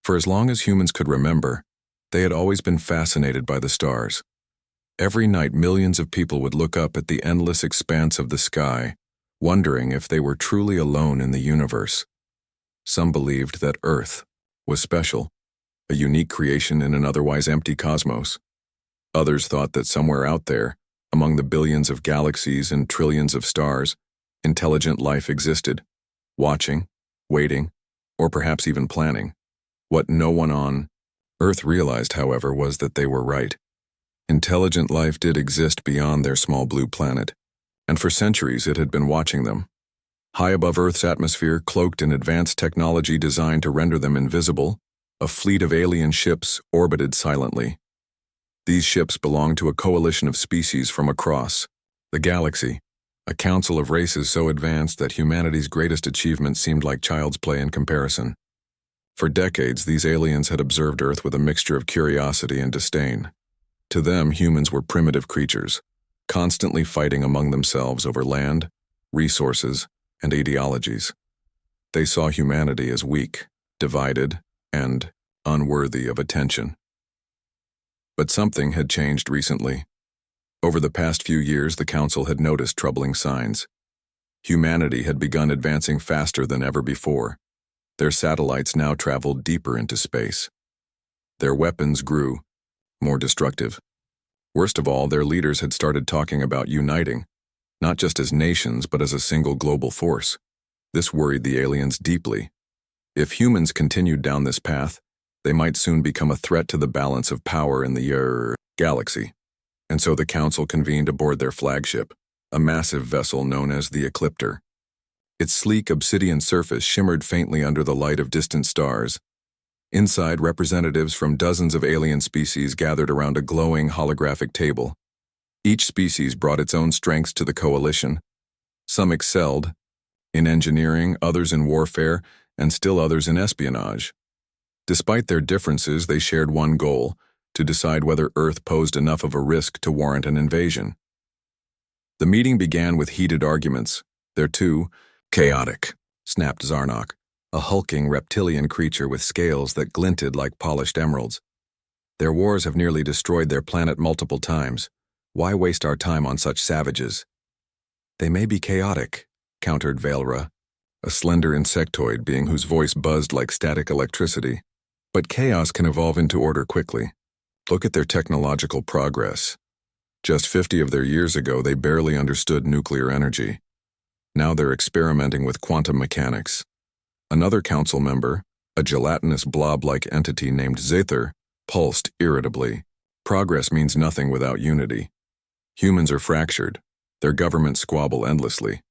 For as long as humans could remember, they had always been fascinated by the stars. Every night millions of people would look up at the endless expanse of the sky, wondering if they were truly alone in the universe. Some believed that Earth was special, a unique creation in an otherwise empty cosmos. Others thought that somewhere out there, among the billions of galaxies and trillions of stars, intelligent life existed, watching, waiting, or perhaps even planning. What no one on Earth realized, however, was that they were right. Intelligent life did exist beyond their small blue planet, and for centuries it had been watching them. High above Earth's atmosphere, cloaked in advanced technology designed to render them invisible, a fleet of alien ships orbited silently. These ships belonged to a coalition of species from across the galaxy, a council of races so advanced that humanity's greatest achievement seemed like child's play in comparison. For decades, these aliens had observed Earth with a mixture of curiosity and disdain. To them, humans were primitive creatures, constantly fighting among themselves over land, resources, and ideologies. They saw humanity as weak, divided, and unworthy of attention. But something had changed recently. Over the past few years, the Council had noticed troubling signs. Humanity had begun advancing faster than ever before. Their satellites now traveled deeper into space. Their weapons grew more destructive. Worst of all, their leaders had started talking about uniting, not just as nations but as a single global force. This worried the aliens deeply. If humans continued down this path, they might soon become a threat to the balance of power in the galaxy. And so the Council convened aboard their flagship, a massive vessel known as the Ecliptor. Its sleek obsidian surface shimmered faintly under the light of distant stars. Inside, representatives from dozens of alien species gathered around a glowing holographic table. Each species brought its own strengths to the coalition. Some excelled in engineering, others in warfare, and still others in espionage. Despite their differences, they shared one goal: to decide whether Earth posed enough of a risk to warrant an invasion. The meeting began with heated arguments. They're too chaotic, snapped Zarnok, a hulking reptilian creature with scales that glinted like polished emeralds. Their wars have nearly destroyed their planet multiple times. Why waste our time on such savages? They may be chaotic, countered Velra, a slender insectoid being whose voice buzzed like static electricity. But chaos can evolve into order quickly. Look at their technological progress. Just 50 of their years ago, they barely understood nuclear energy. Now they're experimenting with quantum mechanics. Another council member, a gelatinous blob-like entity named Zather, pulsed irritably. Progress means nothing without unity. Humans are fractured. Their governments squabble endlessly.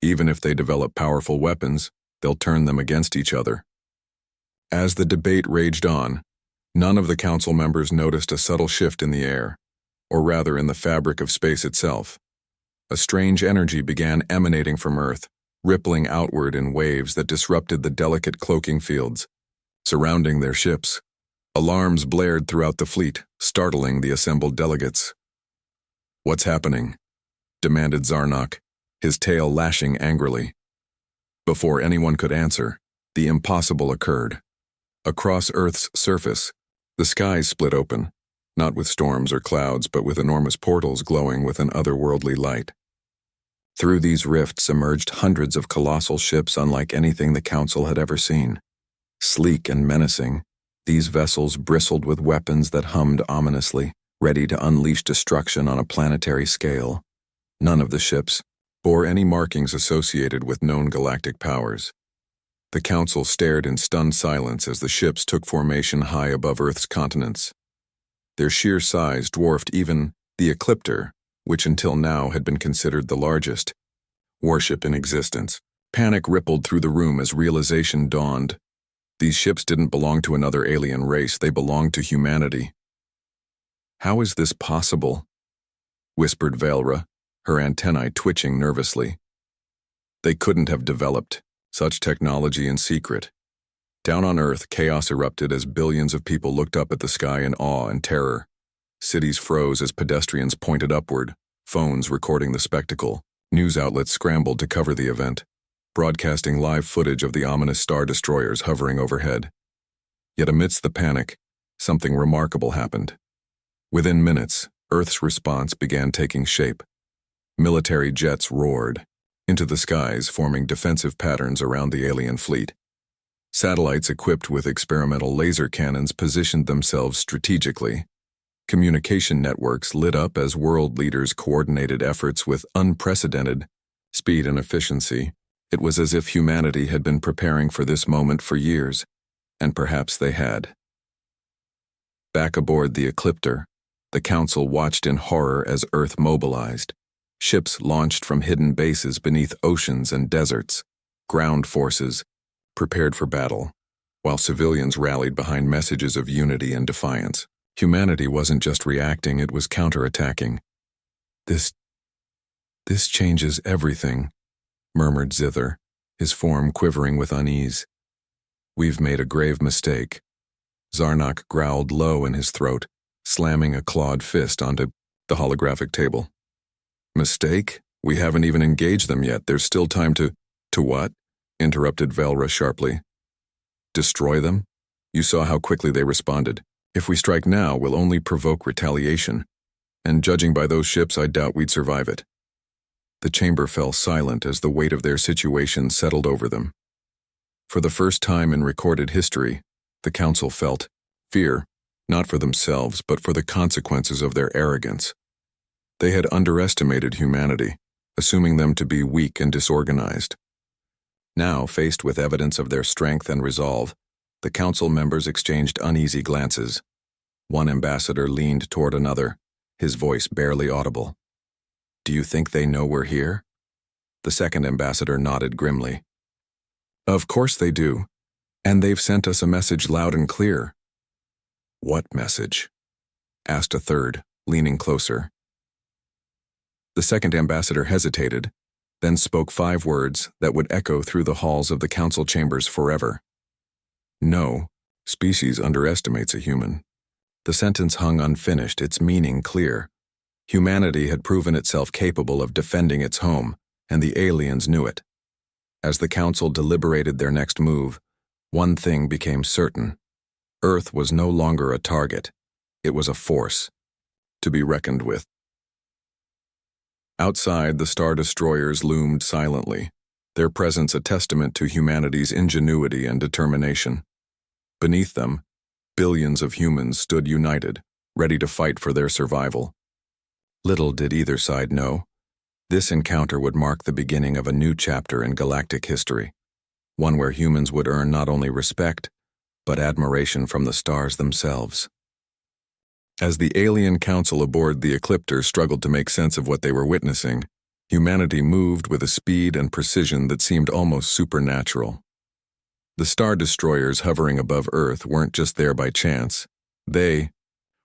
Even if they develop powerful weapons, they'll turn them against each other. As the debate raged on, none of the council members noticed a subtle shift in the air, or rather in the fabric of space itself. A strange energy began emanating from Earth, rippling outward in waves that disrupted the delicate cloaking fields surrounding their ships. Alarms blared throughout the fleet, startling the assembled delegates. "What's happening?" demanded Zarnok, his tail lashing angrily. Before anyone could answer, the impossible occurred. Across Earth's surface, the skies split open, not with storms or clouds, but with enormous portals glowing with an otherworldly light. Through these rifts emerged hundreds of colossal ships unlike anything the Council had ever seen. Sleek and menacing, these vessels bristled with weapons that hummed ominously, ready to unleash destruction on a planetary scale. None of the ships bore any markings associated with known galactic powers. The Council stared in stunned silence as the ships took formation high above Earth's continents. Their sheer size dwarfed even the Ecliptor, which until now had been considered the largest warship in existence. Panic rippled through the room as realization dawned. These ships didn't belong to another alien race, they belonged to humanity. "How is this possible?" whispered Velra, her antennae twitching nervously. They couldn't have developed such technology in secret. Down on Earth, chaos erupted as billions of people looked up at the sky in awe and terror. Cities froze as pedestrians pointed upward, phones recording the spectacle. News outlets scrambled to cover the event, broadcasting live footage of the ominous star destroyers hovering overhead. Yet amidst the panic, something remarkable happened. Within minutes, Earth's response began taking shape. Military jets roared into the skies, forming defensive patterns around the alien fleet. Satellites equipped with experimental laser cannons positioned themselves strategically. Communication networks lit up as world leaders coordinated efforts with unprecedented speed and efficiency. It was as if humanity had been preparing for this moment for years, and perhaps they had. Back aboard the Ecliptor, the Council watched in horror as Earth mobilized. Ships launched from hidden bases beneath oceans and deserts. Ground forces prepared for battle, while civilians rallied behind messages of unity and defiance. Humanity wasn't just reacting, it was counterattacking. This changes everything, murmured Zither, his form quivering with unease. We've made a grave mistake. Zarnak growled low in his throat, slamming a clawed fist onto the holographic table. Mistake? We haven't even engaged them yet. There's still time to what? Interrupted Velra sharply. Destroy them? You saw how quickly they responded. If we strike now, we'll only provoke retaliation. And judging by those ships, I doubt we'd survive it. The chamber fell silent as the weight of their situation settled over them. For the first time in recorded history, the Council felt fear, not for themselves, but for the consequences of their arrogance. They had underestimated humanity, assuming them to be weak and disorganized. Now, faced with evidence of their strength and resolve, the Council members exchanged uneasy glances. One ambassador leaned toward another, his voice barely audible. Do you think they know we're here? The second ambassador nodded grimly. Of course they do, and they've sent us a message loud and clear. What message? Asked a third, leaning closer. The second ambassador hesitated, then spoke 5 words that would echo through the halls of the Council chambers forever. No, species underestimates a human. The sentence hung unfinished, its meaning clear. Humanity had proven itself capable of defending its home, and the aliens knew it. As the Council deliberated their next move, one thing became certain. Earth was no longer a target. It was a force to be reckoned with. Outside, the Star Destroyers loomed silently, their presence a testament to humanity's ingenuity and determination. Beneath them, billions of humans stood united, ready to fight for their survival. Little did either side know, this encounter would mark the beginning of a new chapter in galactic history, one where humans would earn not only respect, but admiration from the stars themselves. As the alien council aboard the Ecliptor struggled to make sense of what they were witnessing, humanity moved with a speed and precision that seemed almost supernatural. The Star Destroyers hovering above Earth weren't just there by chance. They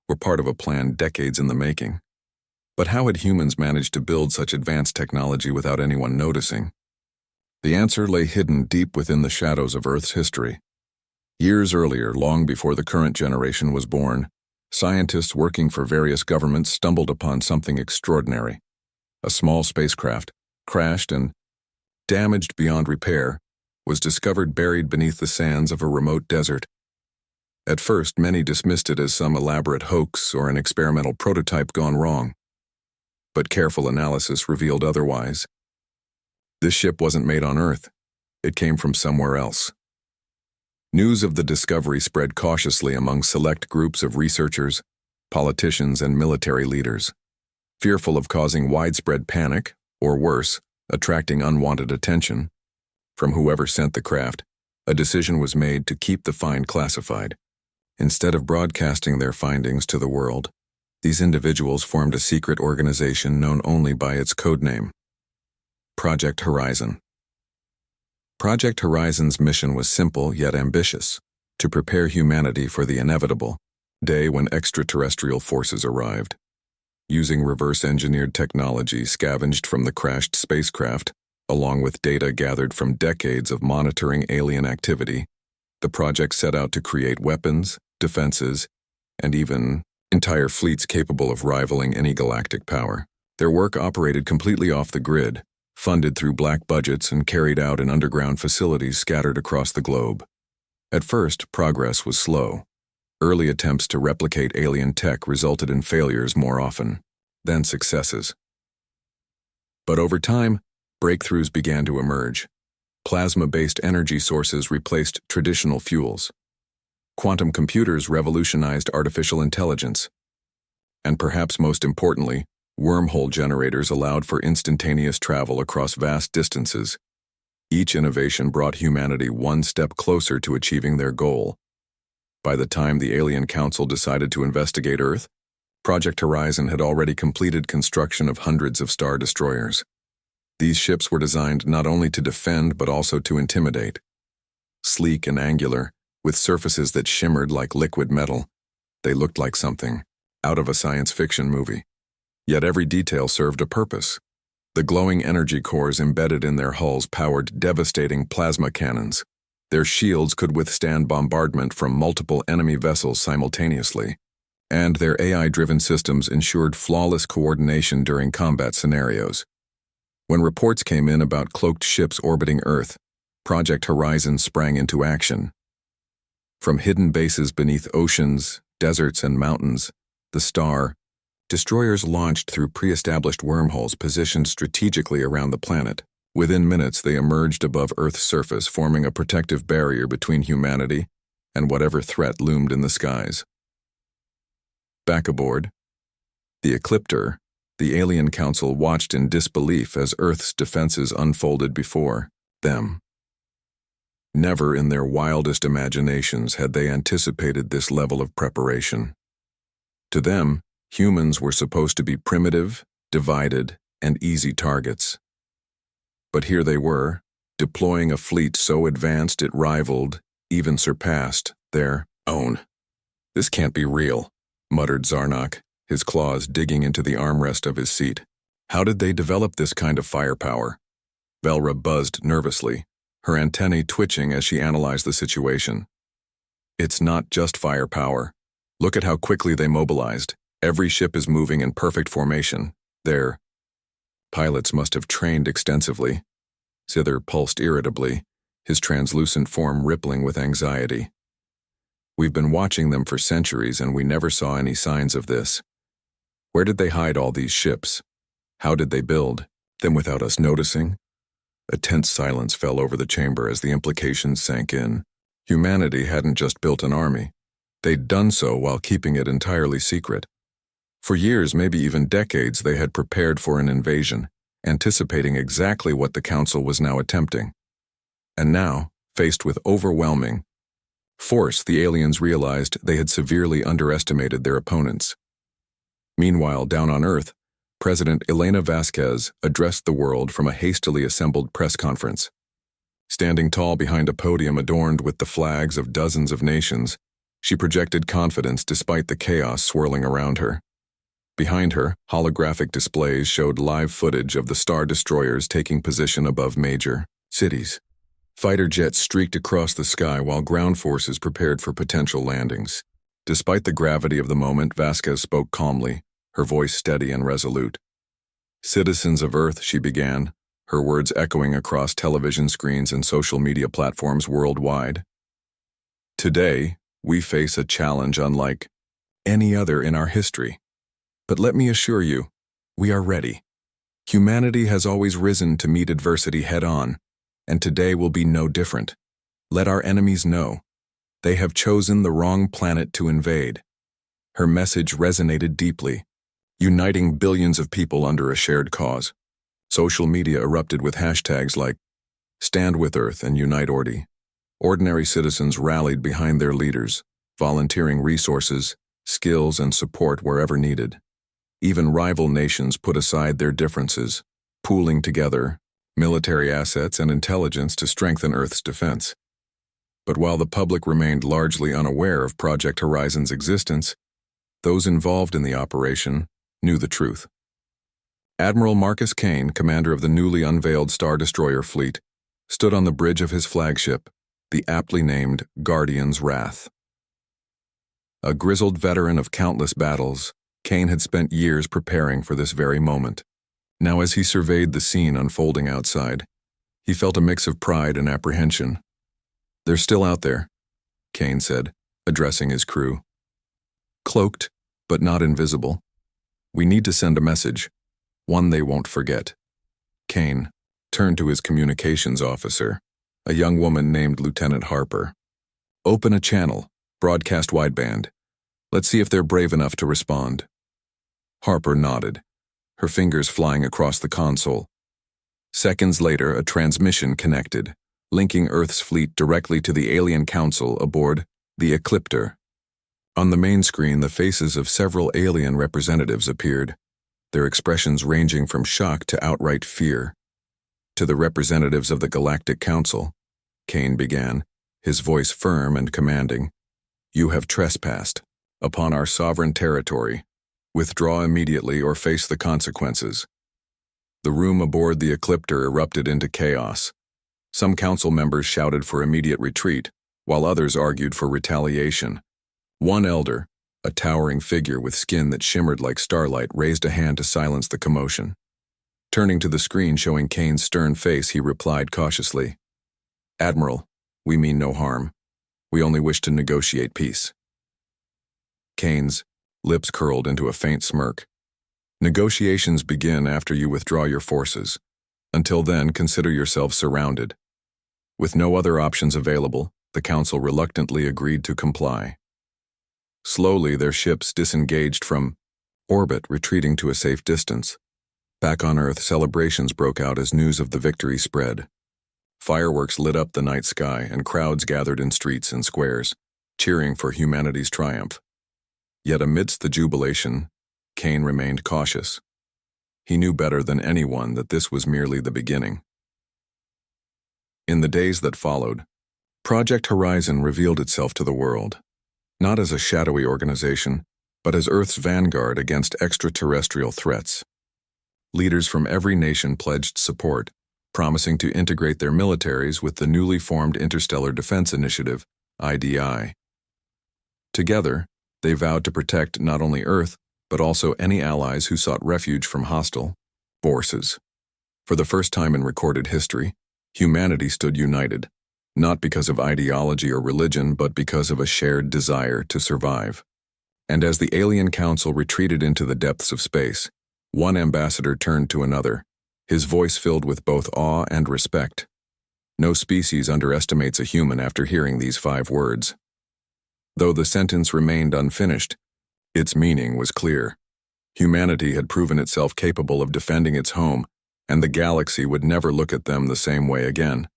were part of a plan decades in the making. But how had humans managed to build such advanced technology without anyone noticing? The answer lay hidden deep within the shadows of Earth's history. Years earlier, long before the current generation was born, scientists working for various governments stumbled upon something extraordinary. A small spacecraft, crashed and damaged beyond repair, was discovered buried beneath the sands of a remote desert. At first, many dismissed it as some elaborate hoax or an experimental prototype gone wrong. But careful analysis revealed otherwise. This ship wasn't made on Earth. It came from somewhere else. News of the discovery spread cautiously among select groups of researchers, politicians, and military leaders. Fearful of causing widespread panic, or worse, attracting unwanted attention from whoever sent the craft, a decision was made to keep the find classified. Instead of broadcasting their findings to the world, these individuals formed a secret organization known only by its codename, Project Horizon. Project Horizon's mission was simple yet ambitious: to prepare humanity for the inevitable day when extraterrestrial forces arrived. Using reverse-engineered technology scavenged from the crashed spacecraft, along with data gathered from decades of monitoring alien activity, the project set out to create weapons, defenses, and even entire fleets capable of rivaling any galactic power. Their work operated completely off the grid, funded through black budgets and carried out in underground facilities scattered across the globe. At first, progress was slow. Early attempts to replicate alien tech resulted in failures more often than successes. But over time, breakthroughs began to emerge. Plasma-based energy sources replaced traditional fuels. Quantum computers revolutionized artificial intelligence. And perhaps most importantly, wormhole generators allowed for instantaneous travel across vast distances. Each innovation brought humanity one step closer to achieving their goal. By the time the Alien Council decided to investigate Earth, Project Horizon had already completed construction of hundreds of star destroyers. These ships were designed not only to defend but also to intimidate. Sleek and angular, with surfaces that shimmered like liquid metal, they looked like something out of a science fiction movie. Yet every detail served a purpose. The glowing energy cores embedded in their hulls powered devastating plasma cannons. Their shields could withstand bombardment from multiple enemy vessels simultaneously, and their AI-driven systems ensured flawless coordination during combat scenarios. When reports came in about cloaked ships orbiting Earth, Project Horizon sprang into action. From hidden bases beneath oceans, deserts, and mountains, the Star destroyers launched through pre-established wormholes positioned strategically around the planet. Within minutes, they emerged above Earth's surface, forming a protective barrier between humanity and whatever threat loomed in the skies. Back aboard the Ecliptor, the Alien Council watched in disbelief as Earth's defenses unfolded before them. Never in their wildest imaginations had they anticipated this level of preparation. To them, humans were supposed to be primitive, divided, and easy targets. But here they were, deploying a fleet so advanced it rivaled, even surpassed, their own. "This can't be real," muttered Zarnak, his claws digging into the armrest of his seat. "How did they develop this kind of firepower?" Velra buzzed nervously, her antennae twitching as she analyzed the situation. "It's not just firepower. Look at how quickly they mobilized. Every ship is moving in perfect formation. Their pilots must have trained extensively." Sither pulsed irritably, his translucent form rippling with anxiety. "We've been watching them for centuries and we never saw any signs of this. Where did they hide all these ships? How did they build them without us noticing?" A tense silence fell over the chamber as the implications sank in. Humanity hadn't just built an army. They'd done so while keeping it entirely secret. For years, maybe even decades, they had prepared for an invasion, anticipating exactly what the Council was now attempting. And now, faced with overwhelming force, the aliens realized they had severely underestimated their opponents. Meanwhile, down on Earth, President Elena Vasquez addressed the world from a hastily assembled press conference. Standing tall behind a podium adorned with the flags of dozens of nations, she projected confidence despite the chaos swirling around her. Behind her, holographic displays showed live footage of the Star Destroyers taking position above major cities. Fighter jets streaked across the sky while ground forces prepared for potential landings. Despite the gravity of the moment, Vasquez spoke calmly, her voice steady and resolute. "Citizens of Earth," she began, her words echoing across television screens and social media platforms worldwide. "Today, we face a challenge unlike any other in our history. But let me assure you, we are ready. Humanity has always risen to meet adversity head-on, and today will be no different. Let our enemies know. They have chosen the wrong planet to invade." Her message resonated deeply, uniting billions of people under a shared cause. Social media erupted with hashtags like "Stand with Earth" and "Unite Ordi." Ordinary citizens rallied behind their leaders, volunteering resources, skills, and support wherever needed. Even rival nations put aside their differences, pooling together military assets and intelligence to strengthen Earth's defense. But while the public remained largely unaware of Project Horizon's existence, those involved in the operation knew the truth. Admiral Marcus Kane, commander of the newly unveiled Star Destroyer fleet, stood on the bridge of his flagship, the aptly named Guardian's Wrath. A grizzled veteran of countless battles, Kane had spent years preparing for this very moment. Now, as he surveyed the scene unfolding outside, he felt a mix of pride and apprehension. "They're still out there," Kane said, addressing his crew. Cloaked, but not invisible. We need to send a message, one they won't forget. Kane turned to his communications officer, a young woman named Lieutenant Harper. Open a channel, broadcast wideband. Let's see if they're brave enough to respond. Harper nodded, her fingers flying across the console. Seconds later, a transmission connected, linking Earth's fleet directly to the alien council aboard the Ecliptor. On the main screen, the faces of several alien representatives appeared, their expressions ranging from shock to outright fear. To the representatives of the Galactic Council, Kane began, his voice firm and commanding. You have trespassed upon our sovereign territory. Withdraw immediately or face the consequences. The room aboard the Ecliptor erupted into chaos. Some council members shouted for immediate retreat, while others argued for retaliation. One elder, a towering figure with skin that shimmered like starlight, raised a hand to silence the commotion. Turning to the screen showing Kane's stern face, he replied cautiously, Admiral, we mean no harm. We only wish to negotiate peace. Kane's lips curled into a faint smirk. Negotiations begin after you withdraw your forces. Until then, consider yourself surrounded. With no other options available, the Council reluctantly agreed to comply. Slowly, their ships disengaged from orbit, retreating to a safe distance. Back on Earth, celebrations broke out as news of the victory spread. Fireworks lit up the night sky, and crowds gathered in streets and squares, cheering for humanity's triumph. Yet amidst the jubilation, Kane remained cautious. He knew better than anyone that this was merely the beginning. In the days that followed, Project Horizon revealed itself to the world, not as a shadowy organization, but as Earth's vanguard against extraterrestrial threats. Leaders from every nation pledged support, promising to integrate their militaries with the newly formed Interstellar Defense Initiative, IDI. Together, they vowed to protect not only Earth, but also any allies who sought refuge from hostile forces. For the first time in recorded history, humanity stood united, not because of ideology or religion, but because of a shared desire to survive. And as the Alien Council retreated into the depths of space, one ambassador turned to another, his voice filled with both awe and respect. No species underestimates a human after hearing these 5 words. Though the sentence remained unfinished, its meaning was clear. Humanity had proven itself capable of defending its home, and the galaxy would never look at them the same way again.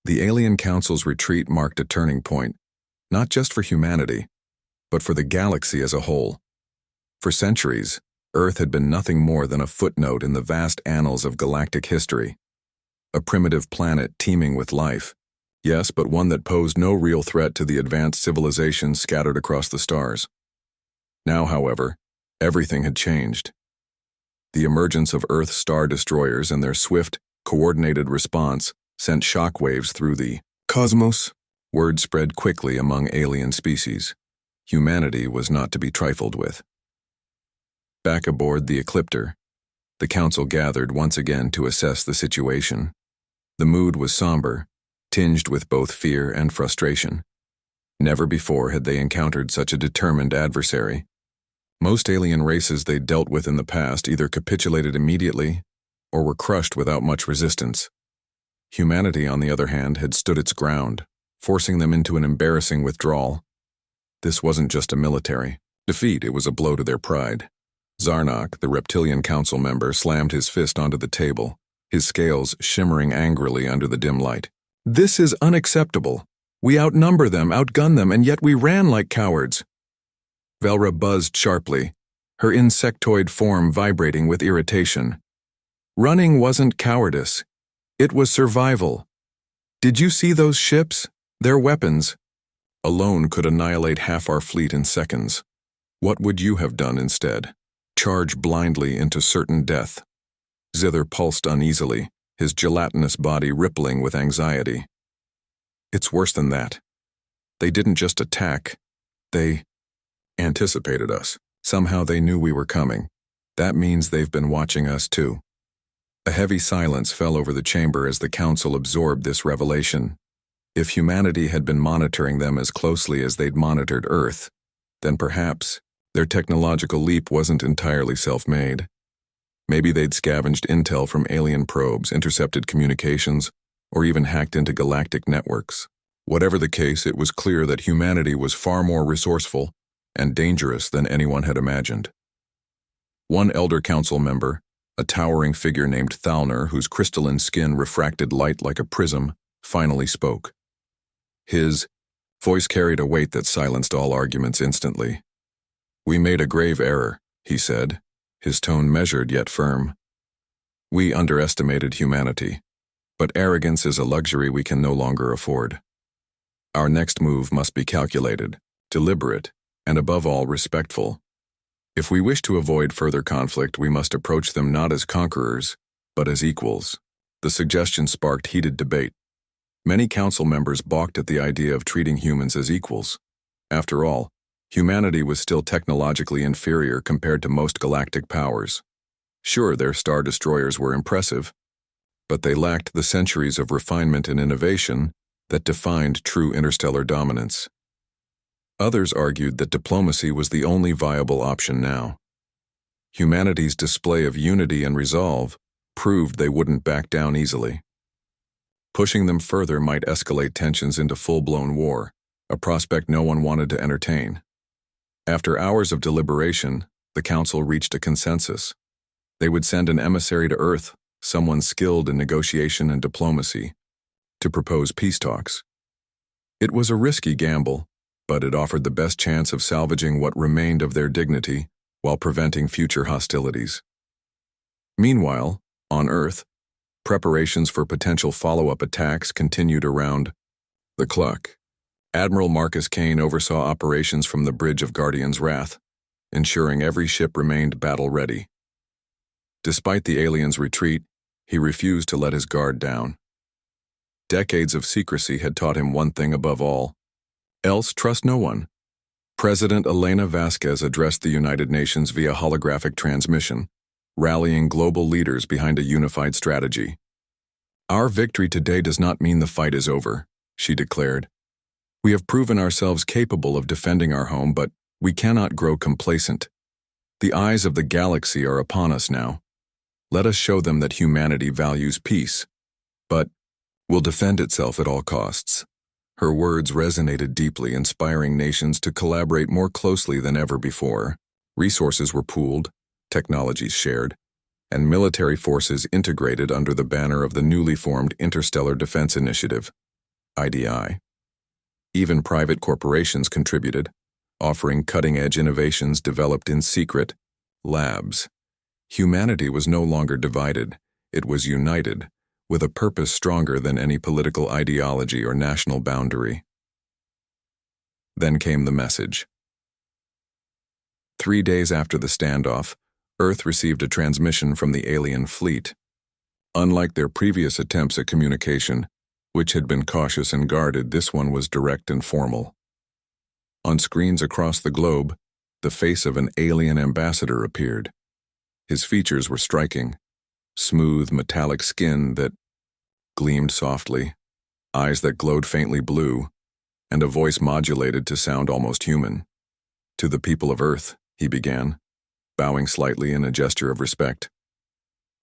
The Alien Council's retreat marked a turning point, not just for humanity, but for the galaxy as a whole. For centuries, Earth had been nothing more than a footnote in the vast annals of galactic history. A primitive planet teeming with life. Yes, but one that posed no real threat to the advanced civilizations scattered across the stars. Now, however, everything had changed. The emergence of Earth's star destroyers and their swift, coordinated response sent shockwaves through the cosmos. Word spread quickly among alien species. Humanity was not to be trifled with. Back aboard the Ecliptor, the Council gathered once again to assess the situation. The mood was somber, tinged with both fear and frustration. Never before had they encountered such a determined adversary. Most alien races they'd dealt with in the past either capitulated immediately or were crushed without much resistance. Humanity, on the other hand, had stood its ground, forcing them into an embarrassing withdrawal. This wasn't just a military defeat, it was a blow to their pride. Zarnok, the Reptilian Council member, slammed his fist onto the table, his scales shimmering angrily under the dim light. This is unacceptable. We outnumber them, outgun them, and yet we ran like cowards. Velra buzzed sharply, her insectoid form vibrating with irritation. Running wasn't cowardice. It was survival. Did you see those ships? Their weapons alone could annihilate half our fleet in seconds. What would you have done instead? Charge blindly into certain death. Zither pulsed uneasily, his gelatinous body rippling with anxiety. It's worse than that. They didn't just attack. They anticipated us. Somehow they knew we were coming. That means they've been watching us too. A heavy silence fell over the chamber as the Council absorbed this revelation. If humanity had been monitoring them as closely as they'd monitored Earth, then perhaps their technological leap wasn't entirely self-made. Maybe they'd scavenged intel from alien probes, intercepted communications, or even hacked into galactic networks. Whatever the case, it was clear that humanity was far more resourceful and dangerous than anyone had imagined. One Elder Council member, a towering figure named Thalner, whose crystalline skin refracted light like a prism, finally spoke. His voice carried a weight that silenced all arguments instantly. "We made a grave error," he said, his tone measured yet firm. "We underestimated humanity, but arrogance is a luxury we can no longer afford. Our next move must be calculated, deliberate, and above all respectful. If we wish to avoid further conflict, we must approach them not as conquerors, but as equals." The suggestion sparked heated debate. Many council members balked at the idea of treating humans as equals. After all, humanity was still technologically inferior compared to most galactic powers. Sure, their star destroyers were impressive, but they lacked the centuries of refinement and innovation that defined true interstellar dominance. Others argued that diplomacy was the only viable option now. Humanity's display of unity and resolve proved they wouldn't back down easily. Pushing them further might escalate tensions into full-blown war, a prospect no one wanted to entertain. After hours of deliberation, the council reached a consensus. They would send an emissary to Earth, someone skilled in negotiation and diplomacy, to propose peace talks. It was a risky gamble, but it offered the best chance of salvaging what remained of their dignity while preventing future hostilities. Meanwhile, on Earth, preparations for potential follow-up attacks continued around the clock. Admiral Marcus Kane oversaw operations from the bridge of Guardian's Wrath, ensuring every ship remained battle-ready. Despite the aliens' retreat, he refused to let his guard down. Decades of secrecy had taught him one thing above all: else trust no one. President Elena Vasquez addressed the United Nations via holographic transmission, rallying global leaders behind a unified strategy. "Our victory today does not mean the fight is over," she declared. "We have proven ourselves capable of defending our home, but we cannot grow complacent. The eyes of the galaxy are upon us now. Let us show them that humanity values peace, but will defend itself at all costs." Her words resonated deeply, inspiring nations to collaborate more closely than ever before. Resources were pooled, technologies shared, and military forces integrated under the banner of the newly formed Interstellar Defense Initiative, IDI. Even private corporations contributed, offering cutting-edge innovations developed in secret labs. Humanity was no longer divided, it was united, with a purpose stronger than any political ideology or national boundary. Then came the message. 3 days after the standoff, Earth received a transmission from the alien fleet. Unlike their previous attempts at communication, which had been cautious and guarded, this one was direct and formal. On screens across the globe, the face of an alien ambassador appeared. His features were striking: smooth, metallic skin that gleamed softly, eyes that glowed faintly blue, and a voice modulated to sound almost human. "To the people of Earth," he began, bowing slightly in a gesture of respect.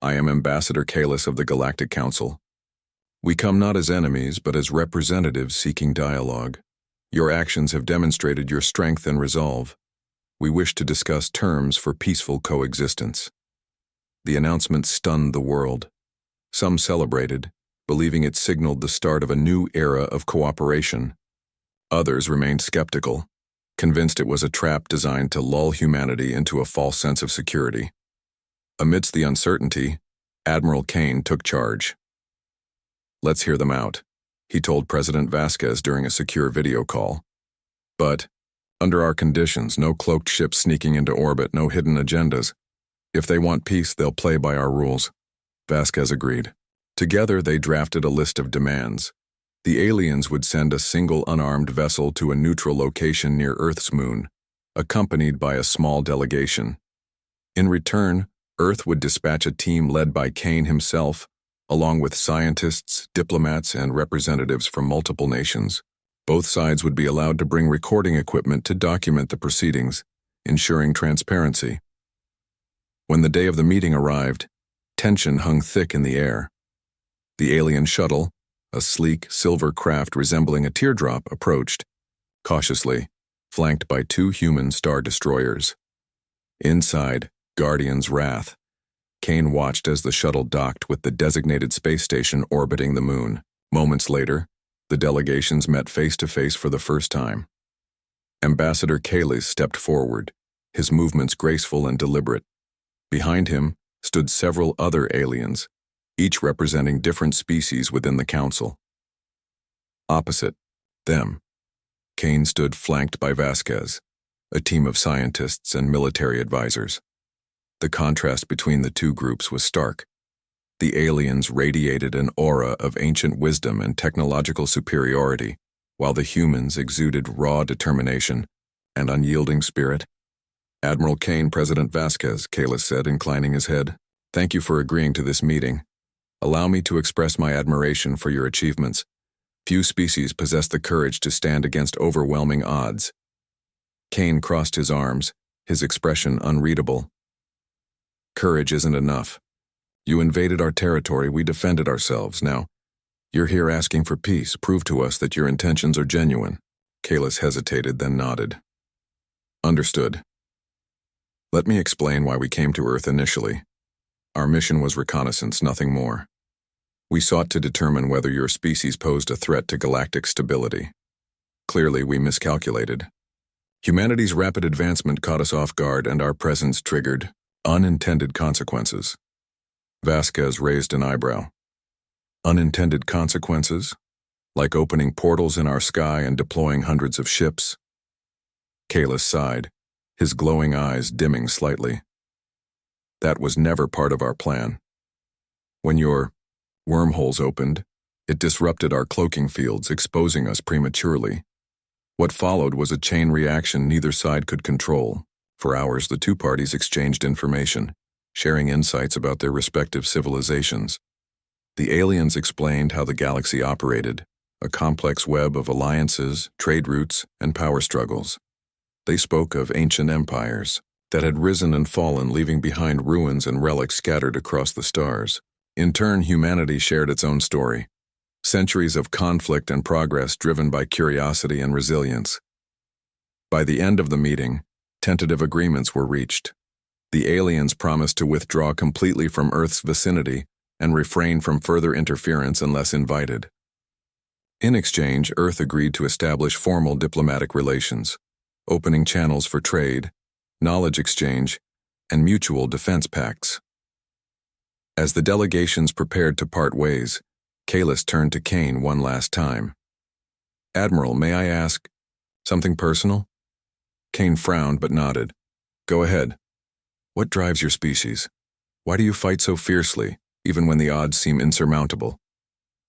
"I am Ambassador Kalis of the Galactic Council. We come not as enemies, but as representatives seeking dialogue. Your actions have demonstrated your strength and resolve. We wish to discuss terms for peaceful coexistence." The announcement stunned the world. Some celebrated, believing it signaled the start of a new era of cooperation. Others remained skeptical, convinced it was a trap designed to lull humanity into a false sense of security. Amidst the uncertainty, Admiral Kane took charge. "Let's hear them out," he told President Vasquez during a secure video call. "But, under our conditions, no cloaked ships sneaking into orbit, no hidden agendas. If they want peace, they'll play by our rules." Vasquez agreed. Together, they drafted a list of demands. The aliens would send a single unarmed vessel to a neutral location near Earth's moon, accompanied by a small delegation. In return, Earth would dispatch a team led by Kane himself, along with scientists, diplomats, and representatives from multiple nations. Both sides would be allowed to bring recording equipment to document the proceedings, ensuring transparency. When the day of the meeting arrived, tension hung thick in the air. The alien shuttle, a sleek, silver craft resembling a teardrop, approached, cautiously, flanked by two human star destroyers. Inside, Guardian's Wrath, Kane watched as the shuttle docked with the designated space station orbiting the moon. Moments later, the delegations met face-to-face for the first time. Ambassador Kalis stepped forward, his movements graceful and deliberate. Behind him stood several other aliens, each representing different species within the council. Opposite them, Kane stood flanked by Vasquez, a team of scientists and military advisors. The contrast between the two groups was stark. The aliens radiated an aura of ancient wisdom and technological superiority, while the humans exuded raw determination and unyielding spirit. Admiral Kane, President Vasquez, Kalis said, inclining his head. Thank you for agreeing to this meeting. Allow me to express my admiration for your achievements. Few species possess the courage to stand against overwhelming odds. Kane crossed his arms, his expression unreadable. Courage isn't enough. You invaded our territory, we defended ourselves. Now, you're here asking for peace. Prove to us that your intentions are genuine. Kalis hesitated, then nodded. Understood. Let me explain why we came to Earth initially. Our mission was reconnaissance, nothing more. We sought to determine whether your species posed a threat to galactic stability. Clearly, we miscalculated. Humanity's rapid advancement caught us off guard, and our presence triggered unintended consequences. Vasquez raised an eyebrow. Unintended consequences? Like opening portals in our sky and deploying hundreds of ships? Kalis sighed, his glowing eyes dimming slightly. That was never part of our plan. When your wormholes opened, it disrupted our cloaking fields, exposing us prematurely. What followed was a chain reaction neither side could control. For hours, the two parties exchanged information, sharing insights about their respective civilizations. The aliens explained how the galaxy operated, a complex web of alliances, trade routes, and power struggles. They spoke of ancient empires that had risen and fallen, leaving behind ruins and relics scattered across the stars. In turn, humanity shared its own story. Centuries of conflict and progress driven by curiosity and resilience. By the end of the meeting, tentative agreements were reached. The aliens promised to withdraw completely from Earth's vicinity and refrain from further interference unless invited. In exchange, Earth agreed to establish formal diplomatic relations, opening channels for trade, knowledge exchange, and mutual defense pacts. As the delegations prepared to part ways, Kalis turned to Kane one last time. Admiral, may I ask something personal? Kane frowned but nodded. Go ahead. What drives your species? Why do you fight so fiercely, even when the odds seem insurmountable?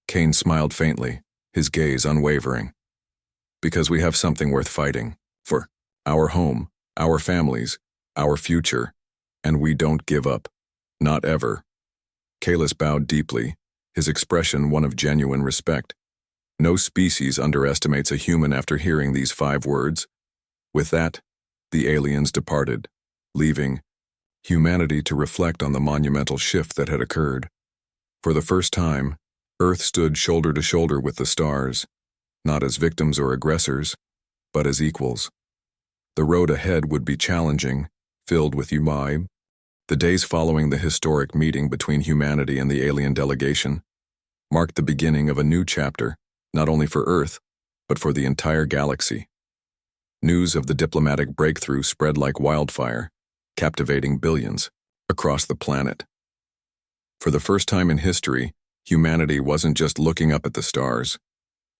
Kane smiled faintly, his gaze unwavering. Because we have something worth fighting. For our home, our families, our future, and we don't give up. Not ever. Kalis bowed deeply, his expression one of genuine respect. No species underestimates a human after hearing these 5 words. With that, the aliens departed, leaving humanity to reflect on the monumental shift that had occurred. For the first time, Earth stood shoulder to shoulder with the stars, not as victims or aggressors, but as equals. The road ahead would be challenging, filled with UI. The days following the historic meeting between humanity and the alien delegation marked the beginning of a new chapter, not only for Earth, but for the entire galaxy. News of the diplomatic breakthrough spread like wildfire, captivating billions across the planet. For the first time in history, humanity wasn't just looking up at the stars.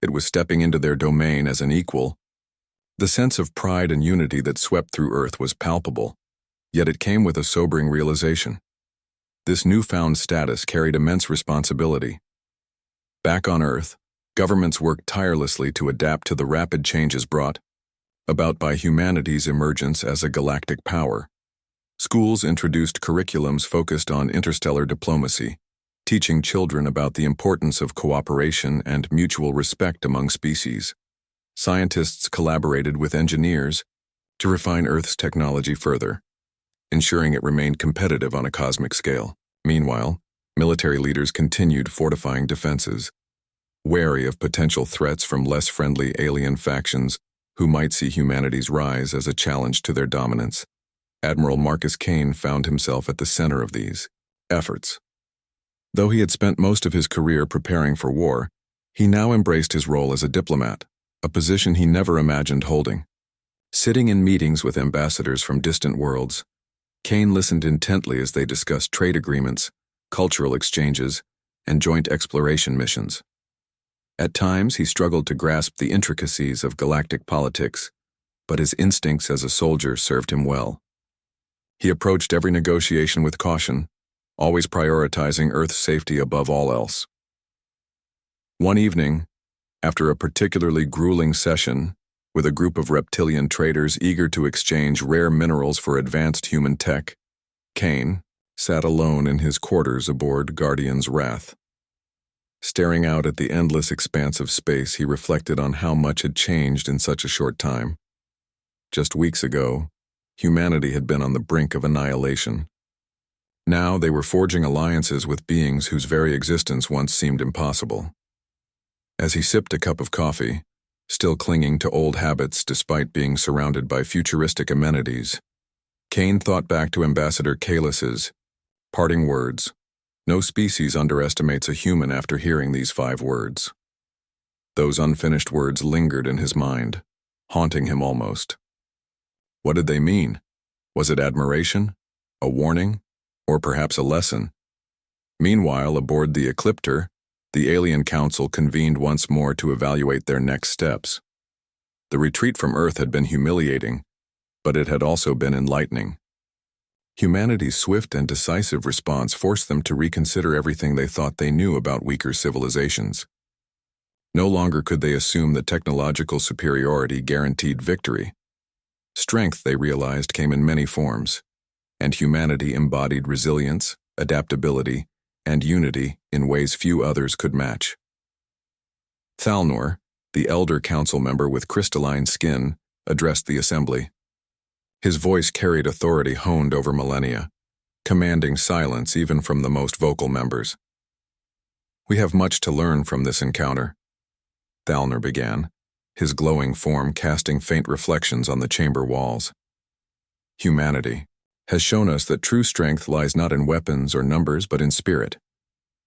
It was stepping into their domain as an equal. The sense of pride and unity that swept through Earth was palpable, yet it came with a sobering realization. This newfound status carried immense responsibility. Back on Earth, governments worked tirelessly to adapt to the rapid changes brought about by humanity's emergence as a galactic power. Schools introduced curriculums focused on interstellar diplomacy, teaching children about the importance of cooperation and mutual respect among species. Scientists collaborated with engineers to refine Earth's technology further, ensuring it remained competitive on a cosmic scale. Meanwhile, military leaders continued fortifying defenses, wary of potential threats from less friendly alien factions who might see humanity's rise as a challenge to their dominance. Admiral Marcus Kane found himself at the center of these efforts. Though he had spent most of his career preparing for war, he now embraced his role as a diplomat, a position he never imagined holding. Sitting in meetings with ambassadors from distant worlds, Kane listened intently as they discussed trade agreements, cultural exchanges, and joint exploration missions. At times, he struggled to grasp the intricacies of galactic politics, but his instincts as a soldier served him well. He approached every negotiation with caution, always prioritizing Earth's safety above all else. One evening, after a particularly grueling session, with a group of reptilian traders eager to exchange rare minerals for advanced human tech, Kane sat alone in his quarters aboard Guardian's Wrath. Staring out at the endless expanse of space, he reflected on how much had changed in such a short time. Just weeks ago, humanity had been on the brink of annihilation. Now they were forging alliances with beings whose very existence once seemed impossible. As he sipped a cup of coffee, still clinging to old habits despite being surrounded by futuristic amenities, Kane thought back to Ambassador Kalis's parting words. No species underestimates a human after hearing these 5 words. Those unfinished words lingered in his mind, haunting him almost. What did they mean? Was it admiration, a warning, or perhaps a lesson? Meanwhile, aboard the Ecliptor, the alien council convened once more to evaluate their next steps. The retreat from Earth had been humiliating, but it had also been enlightening. Humanity's swift and decisive response forced them to reconsider everything they thought they knew about weaker civilizations. No longer could they assume that technological superiority guaranteed victory. Strength, they realized, came in many forms, and humanity embodied resilience, adaptability, and unity in ways few others could match. Thalnor, the elder council member with crystalline skin, addressed the assembly. His voice carried authority honed over millennia, commanding silence even from the most vocal members. "We have much to learn from this encounter," Thalnor began, his glowing form casting faint reflections on the chamber walls. "Humanity has shown us that true strength lies not in weapons or numbers but in spirit.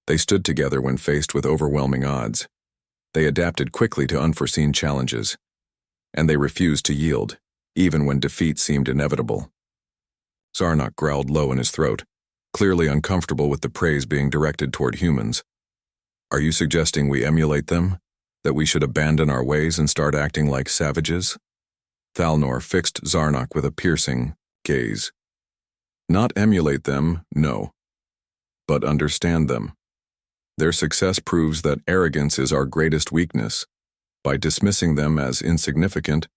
They stood together when faced with overwhelming odds. They adapted quickly to unforeseen challenges, and they refused to yield, even when defeat seemed inevitable." Zarnok growled low in his throat, clearly uncomfortable with the praise being directed toward humans. "Are you suggesting we emulate them? That we should abandon our ways and start acting like savages?" Thalnor fixed Zarnok with a piercing gaze. "Not emulate them, no, but understand them. Their success proves that arrogance is our greatest weakness. By dismissing them as insignificant,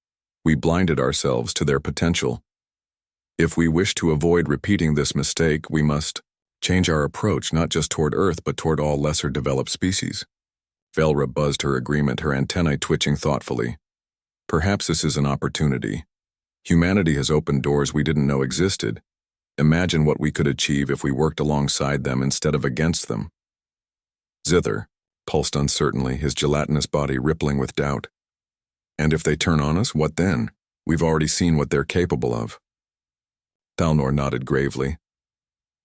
we blinded ourselves to their potential. If we wish to avoid repeating this mistake, we must change our approach not just toward Earth but toward all lesser developed species." Velra buzzed her agreement, her antennae twitching thoughtfully. "Perhaps this is an opportunity. Humanity has opened doors we didn't know existed. Imagine what we could achieve if we worked alongside them instead of against them." Zither pulsed uncertainly, his gelatinous body rippling with doubt. "And if they turn on us, what then? We've already seen what they're capable of." Thalnor nodded gravely.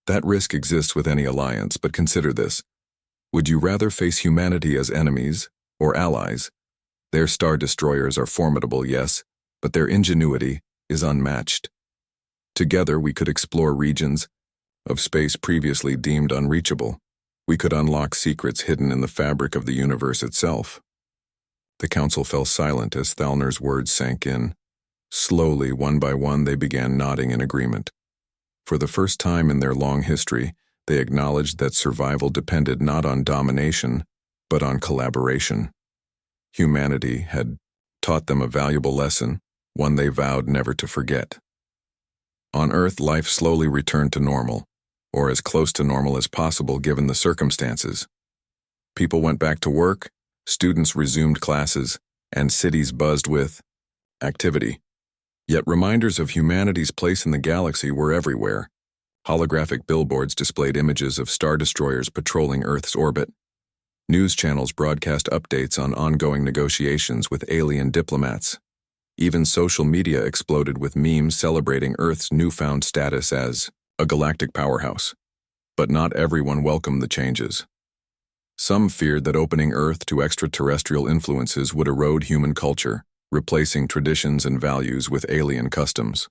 "That risk exists with any alliance, but consider this. Would you rather face humanity as enemies or allies? Their star destroyers are formidable, yes, but their ingenuity is unmatched. Together we could explore regions of space previously deemed unreachable. We could unlock secrets hidden in the fabric of the universe itself." The council fell silent as Thalnor's words sank in. Slowly, one by one, they began nodding in agreement. For the first time in their long history, they acknowledged that survival depended not on domination, but on collaboration. Humanity had taught them a valuable lesson, one they vowed never to forget. On Earth, life slowly returned to normal. or as close to normal as possible given the circumstances. People went back to work, students resumed classes, and cities buzzed with activity. Yet reminders of humanity's place in the galaxy were everywhere. Holographic billboards displayed images of star destroyers patrolling Earth's orbit. News channels broadcast updates on ongoing negotiations with alien diplomats. Even social media exploded with memes celebrating Earth's newfound status as a galactic powerhouse. But not everyone welcomed the changes. Some feared that opening Earth to extraterrestrial influences would erode human culture, replacing traditions and values with alien customs.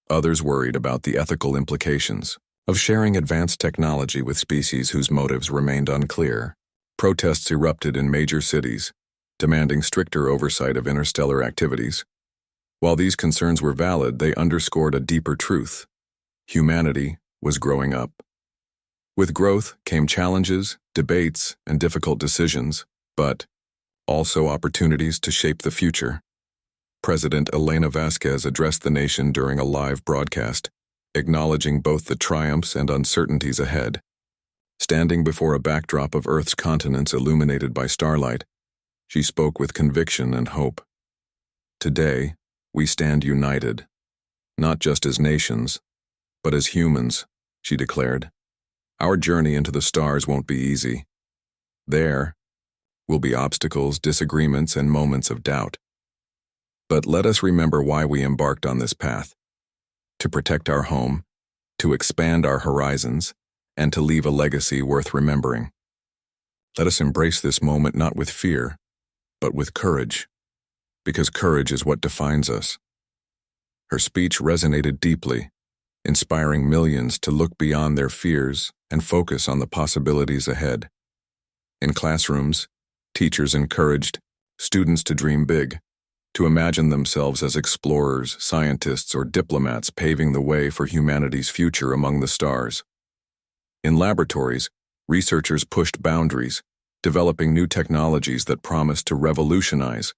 Others worried about the ethical implications of sharing advanced technology with species whose motives remained unclear. Protests erupted in major cities, demanding stricter oversight of interstellar activities. While these concerns were valid, they underscored a deeper truth. Humanity was growing up. With growth came challenges, debates, and difficult decisions, but also opportunities to shape the future. President Elena Vasquez addressed the nation during a live broadcast, acknowledging both the triumphs and uncertainties ahead. Standing before a backdrop of Earth's continents illuminated by starlight, she spoke with conviction and hope. Today, we stand united, not just as nations, but as humans, she declared. Our journey into the stars won't be easy. There will be obstacles, disagreements, and moments of doubt. But let us remember why we embarked on this path: to protect our home, to expand our horizons, and to leave a legacy worth remembering. Let us embrace this moment not with fear, but with courage, because courage is what defines us. Her speech resonated deeply, inspiring millions to look beyond their fears and focus on the possibilities ahead. In classrooms, teachers encouraged students to dream big, to imagine themselves as explorers, scientists, or diplomats paving the way for humanity's future among the stars. In laboratories, researchers pushed boundaries, developing new technologies that promised to revolutionize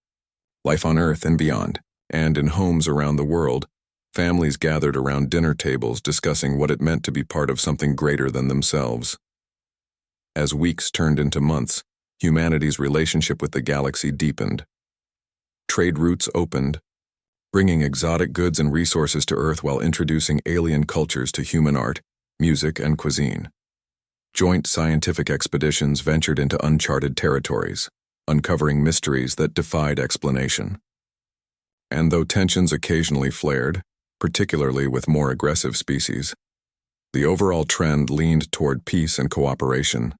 life on Earth and beyond. And in homes around the world, families gathered around dinner tables discussing what it meant to be part of something greater than themselves. As weeks turned into months, humanity's relationship with the galaxy deepened. Trade routes opened, bringing exotic goods and resources to Earth while introducing alien cultures to human art, music, and cuisine. Joint scientific expeditions ventured into uncharted territories, uncovering mysteries that defied explanation. And though tensions occasionally flared, particularly with more aggressive species, the overall trend leaned toward peace and cooperation.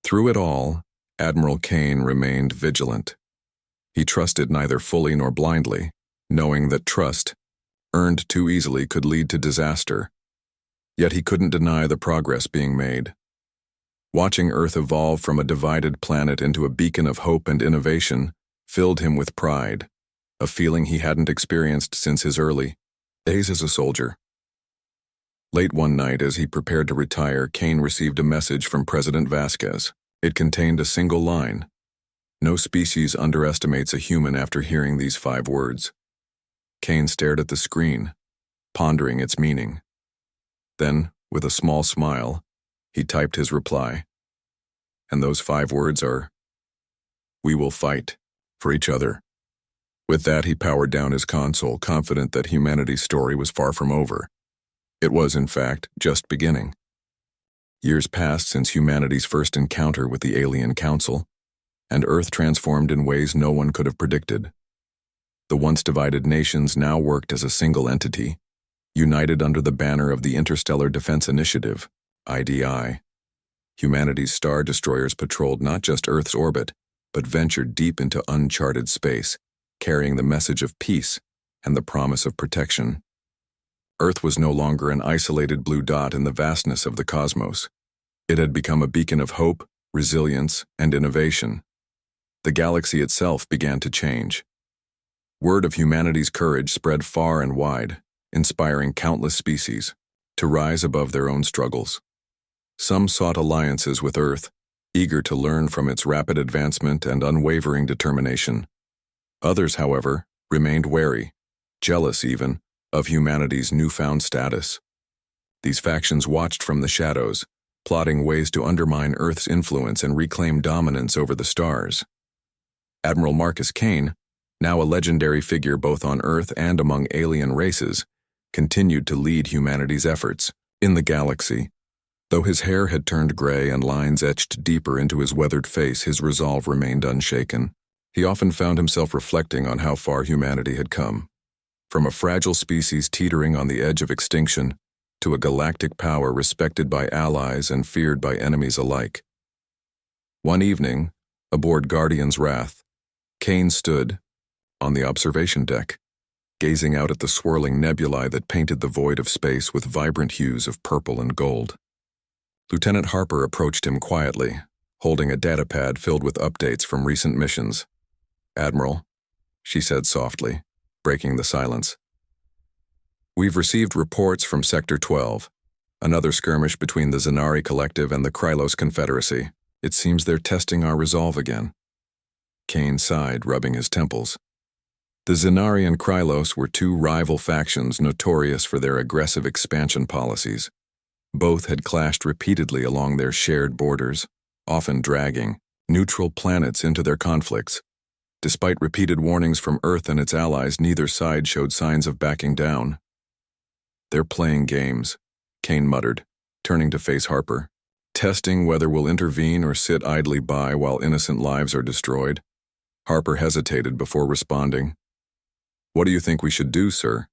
Through it all, Admiral Kane remained vigilant. He trusted neither fully nor blindly, knowing that trust, earned too easily, could lead to disaster. Yet he couldn't deny the progress being made. Watching Earth evolve from a divided planet into a beacon of hope and innovation filled him with pride, a feeling he hadn't experienced since his early days as a soldier. Late one night, as he prepared to retire, Kane received a message from President Vasquez. It contained a single line: "No species underestimates a human." After hearing these 5 words, Kane stared at the screen, pondering its meaning. Then, with a small smile, he typed his reply. And those 5 words are, "We will fight for each other." With that, he powered down his console, confident that humanity's story was far from over. It was, in fact, just beginning. Years passed since humanity's first encounter with the Alien Council, and Earth transformed in ways no one could have predicted. The once divided nations now worked as a single entity, united under the banner of the Interstellar Defense Initiative, IDI. Humanity's star destroyers patrolled not just Earth's orbit, but ventured deep into uncharted space, carrying the message of peace and the promise of protection. Earth was no longer an isolated blue dot in the vastness of the cosmos. It had become a beacon of hope, resilience, and innovation. The galaxy itself began to change. Word of humanity's courage spread far and wide, inspiring countless species to rise above their own struggles. Some sought alliances with Earth, eager to learn from its rapid advancement and unwavering determination. Others, however, remained wary, jealous even, of humanity's newfound status. These factions watched from the shadows, plotting ways to undermine Earth's influence and reclaim dominance over the stars. Admiral Marcus Kane, now a legendary figure both on Earth and among alien races, continued to lead humanity's efforts in the galaxy. Though his hair had turned gray and lines etched deeper into his weathered face, his resolve remained unshaken. He often found himself reflecting on how far humanity had come. From a fragile species teetering on the edge of extinction, to a galactic power respected by allies and feared by enemies alike. One evening, aboard Guardian's Wrath, Kane stood on the observation deck, gazing out at the swirling nebulae that painted the void of space with vibrant hues of purple and gold. Lieutenant Harper approached him quietly, holding a datapad filled with updates from recent missions. "Admiral," she said softly, breaking the silence. "We've received reports from Sector 12, another skirmish between the Zenari Collective and the Krylos Confederacy. It seems they're testing our resolve again." Kane sighed, rubbing his temples. The Zenari and Krylos were two rival factions notorious for their aggressive expansion policies. Both had clashed repeatedly along their shared borders, often dragging neutral planets into their conflicts. Despite repeated warnings from Earth and its allies, neither side showed signs of backing down. "They're playing games," Kane muttered, turning to face Harper. "Testing whether we'll intervene or sit idly by while innocent lives are destroyed." Harper hesitated before responding. "What do you think we should do, sir?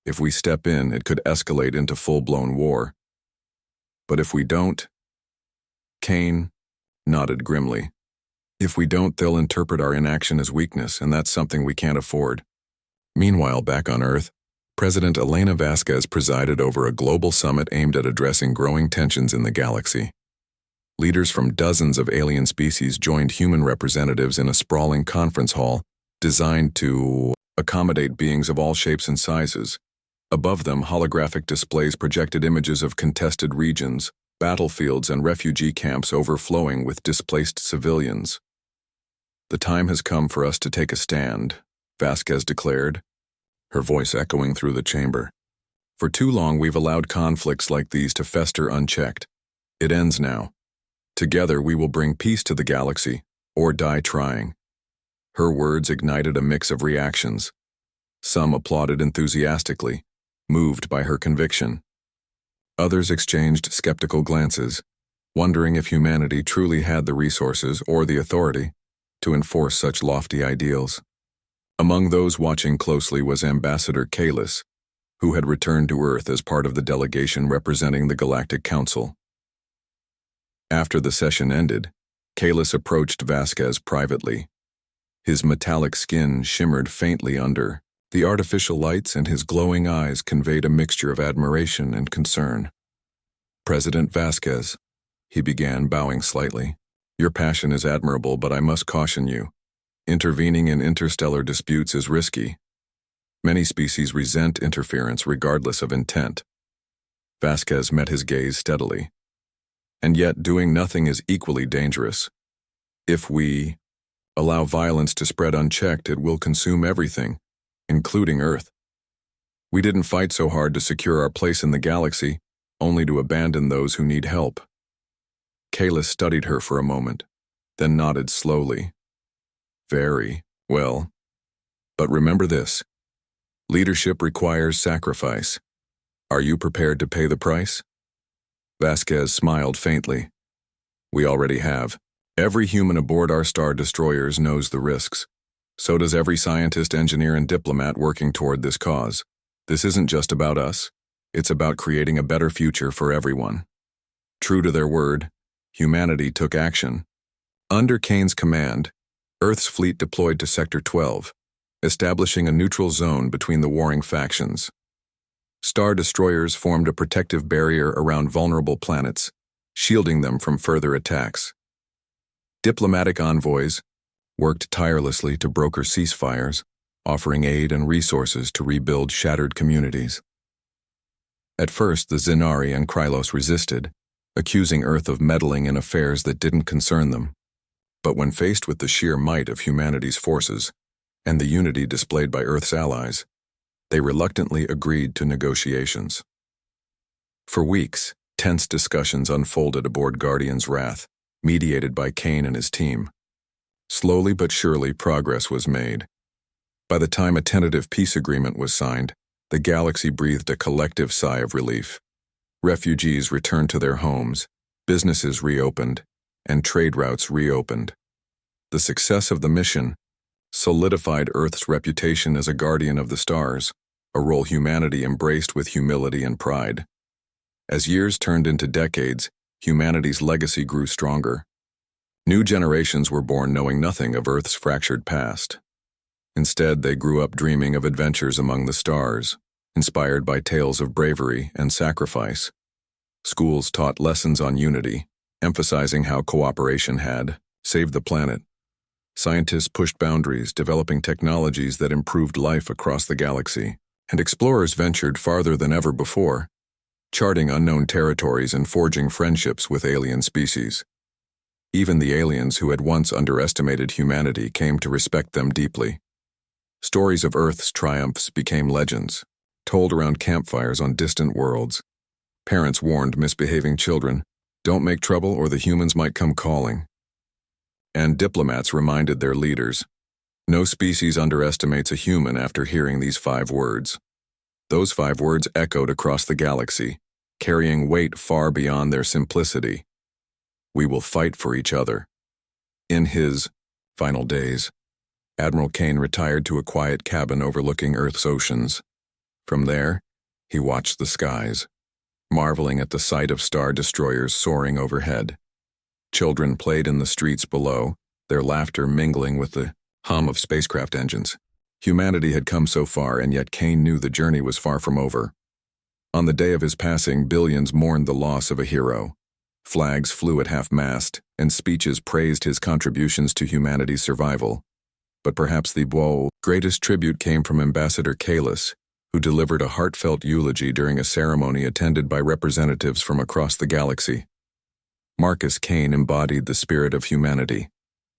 If we step in, it could escalate into full-blown war. But if we don't..." Kane nodded grimly. "If we don't, they'll interpret our inaction as weakness, and that's something we can't afford." Meanwhile, back on Earth, President Elena Vasquez presided over a global summit aimed at addressing growing tensions in the galaxy. Leaders from dozens of alien species joined human representatives in a sprawling conference hall designed to accommodate beings of all shapes and sizes. Above them, holographic displays projected images of contested regions, battlefields, and refugee camps overflowing with displaced civilians. "The time has come for us to take a stand," Vasquez declared, her voice echoing through the chamber. "For too long we've allowed conflicts like these to fester unchecked. It ends now. Together we will bring peace to the galaxy, or die trying." Her words ignited a mix of reactions. Some applauded enthusiastically, moved by her conviction. Others exchanged skeptical glances, wondering if humanity truly had the resources or the authority to enforce such lofty ideals. Among those watching closely was Ambassador Kalis, who had returned to Earth as part of the delegation representing the Galactic Council. After the session ended, Kalis approached Vasquez privately. His metallic skin shimmered faintly under the artificial lights, and his glowing eyes conveyed a mixture of admiration and concern. "President Vasquez," he began, bowing slightly, "your passion is admirable, but I must caution you. Intervening in interstellar disputes is risky. Many species resent interference regardless of intent." Vasquez met his gaze steadily. "And yet doing nothing is equally dangerous. If we allow violence to spread unchecked, it will consume everything, including Earth. We didn't fight so hard to secure our place in the galaxy, only to abandon those who need help." Kalis studied her for a moment, then nodded slowly. "Very well. But remember this. Leadership requires sacrifice. Are you prepared to pay the price?" Vasquez smiled faintly. "We already have. Every human aboard our star destroyers knows the risks. So does every scientist, engineer, and diplomat working toward this cause. This isn't just about us. It's about creating a better future for everyone." True to their word, humanity took action. Under Kane's command, Earth's fleet deployed to Sector 12, establishing a neutral zone between the warring factions. Star destroyers formed a protective barrier around vulnerable planets, shielding them from further attacks. Diplomatic envoys worked tirelessly to broker ceasefires, offering aid and resources to rebuild shattered communities. At first, the Zenari and Krylos resisted, accusing Earth of meddling in affairs that didn't concern them. But when faced with the sheer might of humanity's forces and the unity displayed by Earth's allies, they reluctantly agreed to negotiations. For weeks, tense discussions unfolded aboard Guardian's Wrath, mediated by Kane and his team. Slowly but surely, progress was made. By the time a tentative peace agreement was signed, the galaxy breathed a collective sigh of relief. Refugees returned to their homes, businesses reopened, and trade routes reopened. The success of the mission solidified Earth's reputation as a guardian of the stars, a role humanity embraced with humility and pride. As years turned into decades, humanity's legacy grew stronger. New generations were born knowing nothing of Earth's fractured past. Instead, they grew up dreaming of adventures among the stars, inspired by tales of bravery and sacrifice. Schools taught lessons on unity, emphasizing how cooperation had saved the planet. Scientists pushed boundaries, developing technologies that improved life across the galaxy, and explorers ventured farther than ever before, charting unknown territories and forging friendships with alien species. Even the aliens who had once underestimated humanity came to respect them deeply. Stories of Earth's triumphs became legends, told around campfires on distant worlds. Parents warned misbehaving children, "Don't make trouble or the humans might come calling." And diplomats reminded their leaders, "No species underestimates a human," after hearing these 5 words. Those 5 words echoed across the galaxy, carrying weight far beyond their simplicity. We will fight for each other. In his final days, Admiral Kane retired to a quiet cabin overlooking Earth's oceans. From there, he watched the skies, marveling at the sight of star destroyers soaring overhead. Children played in the streets below, their laughter mingling with the hum of spacecraft engines. Humanity had come so far, and yet Kane knew the journey was far from over. On the day of his passing, billions mourned the loss of a hero. Flags flew at half-mast, and speeches praised his contributions to humanity's survival. But perhaps the greatest tribute came from Ambassador Kalis, who delivered a heartfelt eulogy during a ceremony attended by representatives from across the galaxy. Marcus Kane embodied the spirit of humanity,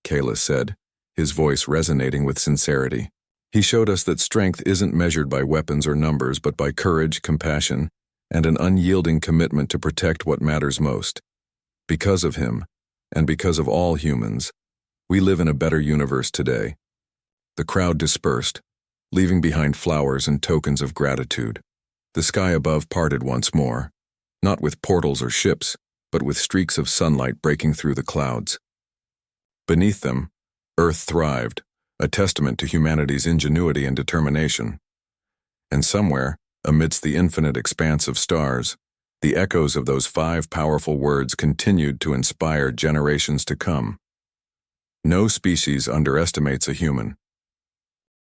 Kalis said, his voice resonating with sincerity. He showed us that strength isn't measured by weapons or numbers, but by courage, compassion, and an unyielding commitment to protect what matters most. Because of him, and because of all humans, we live in a better universe today. The crowd dispersed, leaving behind flowers and tokens of gratitude. The sky above parted once more, not with portals or ships, but with streaks of sunlight breaking through the clouds. Beneath them, Earth thrived, a testament to humanity's ingenuity and determination. And somewhere, amidst the infinite expanse of stars, the echoes of those 5 powerful words continued to inspire generations to come. No species underestimates a human.